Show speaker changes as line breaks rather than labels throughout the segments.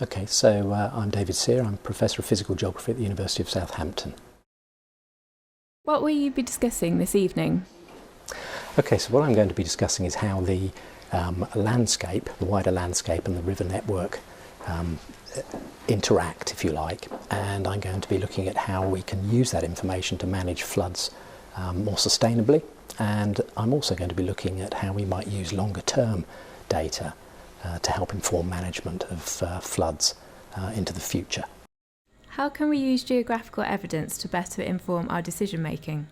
Okay, so I'm David Sear. I'm Professor of Physical Geography at the University of Southampton.
What will you be discussing this evening?
Okay, so what I'm going to be discussing is how the landscape, the wider landscape and the river network interact, if you like, and I'm going to be looking at how we can use that information to manage floods more sustainably, and I'm also going to be looking at how we might use longer term data to help inform management of floods into the future.
How can we use geographical evidence to better inform our decision making?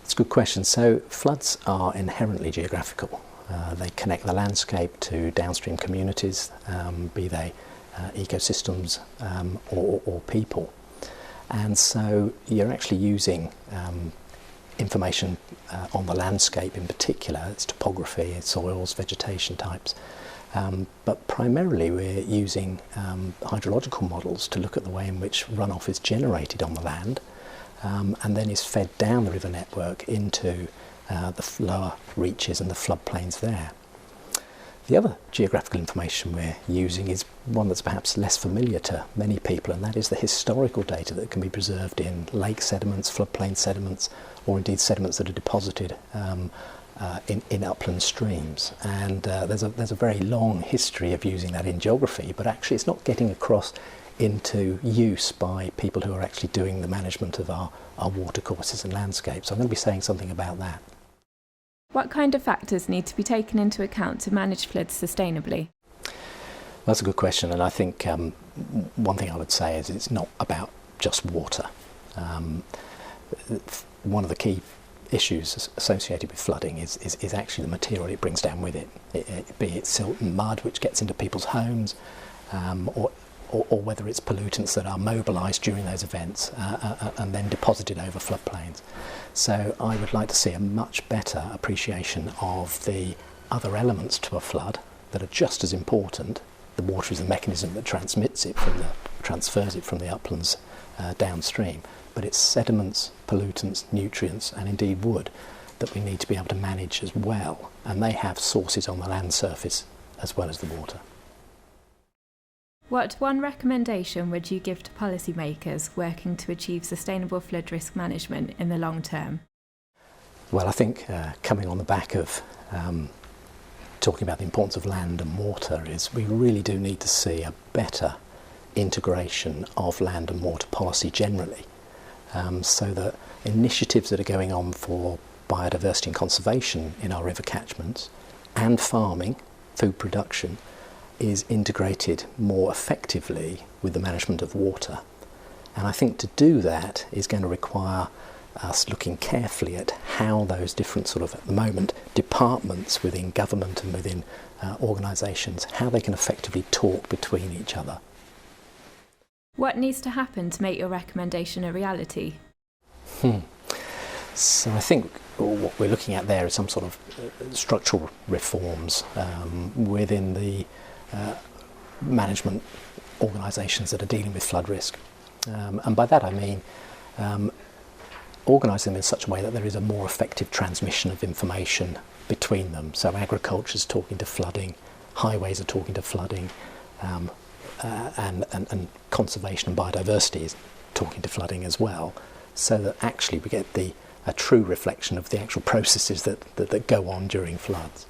That's a good question. So floods are inherently geographical. They connect the landscape to downstream communities, be they ecosystems or people. And so you're actually using information on the landscape in particular, its topography, its soils, vegetation types. But primarily we're using hydrological models to look at the way in which runoff is generated on the land and then is fed down the river network into the lower reaches and the floodplains there. The other geographical information we're using is one that's perhaps less familiar to many people, and that is the historical data that can be preserved in lake sediments, floodplain sediments, or indeed sediments that are deposited in upland streams. And there's a very long history of using that in geography, but actually it's not getting across into use by people who are actually doing the management of our watercourses and landscapes. So I'm going to be saying something about that.
What kind of factors need to be taken into account to manage floods sustainably?
That's a good question, and I think one thing I would say is it's not about just water. One of the key issues associated with flooding is actually the material it brings down with it, be it silt and mud which gets into people's homes, or whether it's pollutants that are mobilised during those events and then deposited over floodplains. So I would like to see a much better appreciation of the other elements to a flood that are just as important. The water is the mechanism that transfers it from the uplands downstream, but it's sediments, pollutants, nutrients and indeed wood that we need to be able to manage as well, and they have sources on the land surface as well as the water.
What one recommendation would you give to policymakers working to achieve sustainable flood risk management in the long term?
Well, I think coming on the back of talking about the importance of land and water is we really do need to see a better integration of land and water policy generally, so that initiatives that are going on for biodiversity and conservation in our river catchments and farming, food production, is integrated more effectively with the management of water. And I think to do that is going to require us looking carefully at how those different sort of, at the moment, departments within government and within organisations, how they can effectively talk between each other.
What needs to happen to make your recommendation a reality?
So I think what we're looking at there is some sort of structural reforms within the management organisations that are dealing with flood risk. And by that I mean organising them in such a way that there is a more effective transmission of information between them. So agriculture is talking to flooding, highways are talking to flooding, and conservation and biodiversity is talking to flooding as well, so that actually we get a true reflection of the actual processes that go on during floods.